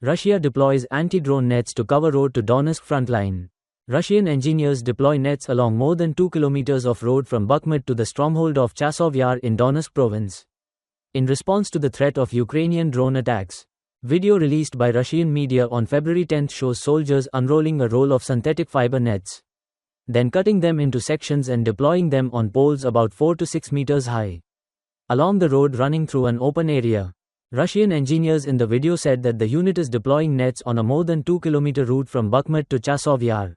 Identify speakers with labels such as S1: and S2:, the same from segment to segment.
S1: Russia deploys anti-drone nets to cover road to Donetsk frontline. Russian engineers deploy nets along more than 2 kilometers of road from Bakhmut to the stronghold of Chasiv Yar in Donetsk province. In response to the threat of Ukrainian drone attacks, video released by Russian media on February 10 shows soldiers unrolling a roll of synthetic fiber nets, then cutting them into sections and deploying them on poles about 4 to 6 meters high along the road running through an open area. Russian engineers in the video said that the unit is deploying nets on a more than 2-kilometer route from Bakhmut to Chasiv Yar,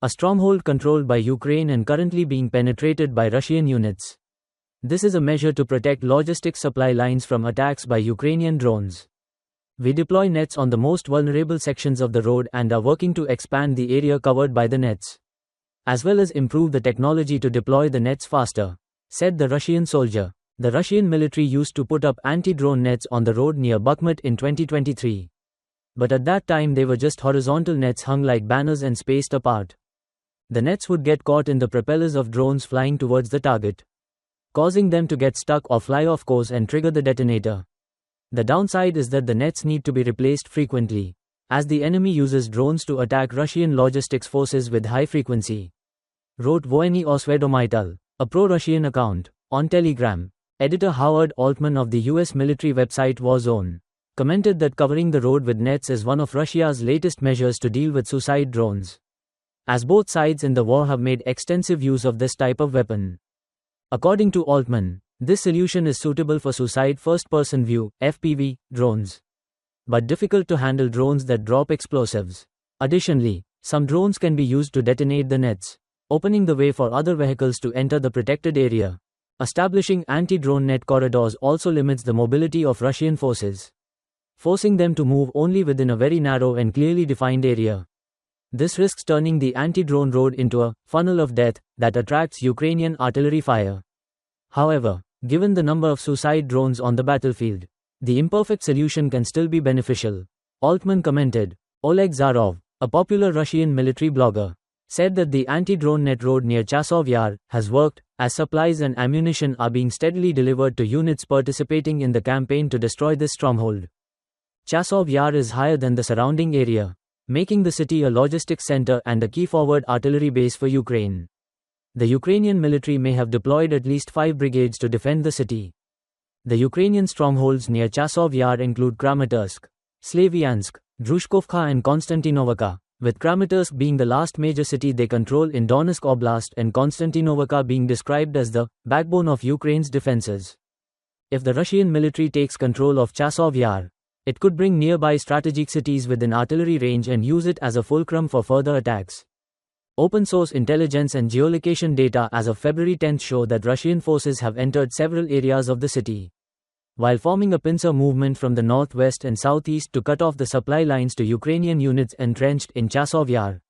S1: a stronghold controlled by Ukraine and currently being penetrated by Russian units. This is a measure to protect logistics supply lines from attacks by Ukrainian drones. We deploy nets on the most vulnerable sections of the road and are working to expand the area covered by the nets, as well as improve the technology to deploy the nets faster, said the Russian soldier. The Russian military used to put up anti-drone nets on the road near Bakhmut in 2023. But at that time they were just horizontal nets hung like banners and spaced apart. The nets would get caught in the propellers of drones flying towards the target, causing them to get stuck or fly off course and trigger the detonator. The downside is that the nets need to be replaced frequently, as the enemy uses drones to attack Russian logistics forces with high frequency, wrote Voyny Osvedomitel, a pro-Russian account, on Telegram. Editor Howard Altman of the US military website Warzone commented that covering the road with nets is one of Russia's latest measures to deal with suicide drones, as both sides in the war have made extensive use of this type of weapon. According to Altman, this solution is suitable for suicide first-person view (FPV) drones, but difficult to handle drones that drop explosives. Additionally, some drones can be used to detonate the nets, opening the way for other vehicles to enter the protected area. Establishing anti-drone net corridors also limits the mobility of Russian forces, forcing them to move only within a very narrow and clearly defined area. This risks turning the anti-drone road into a funnel of death that attracts Ukrainian artillery fire. However, given the number of suicide drones on the battlefield, the imperfect solution can still be beneficial, Altman commented. Oleg Zarov, a popular Russian military blogger, said that the anti-drone net road near Chasiv Yar has worked, as supplies and ammunition are being steadily delivered to units participating in the campaign to destroy this stronghold. Chasiv Yar is higher than the surrounding area, making the city a logistics center and a key forward artillery base for Ukraine. The Ukrainian military may have deployed at least 5 brigades to defend the city. The Ukrainian strongholds near Chasiv Yar include Kramatorsk, Slavyansk, Drushkovka and Konstantinovka, with Kramatorsk being the last major city they control in Donetsk Oblast and Konstantinovka being described as the backbone of Ukraine's defenses. If the Russian military takes control of Chasiv Yar, it could bring nearby strategic cities within artillery range and use it as a fulcrum for further attacks. Open-source intelligence and geolocation data as of February 10 show that Russian forces have entered several areas of the city, while forming a pincer movement from the northwest and southeast to cut off the supply lines to Ukrainian units entrenched in Chasiv Yar.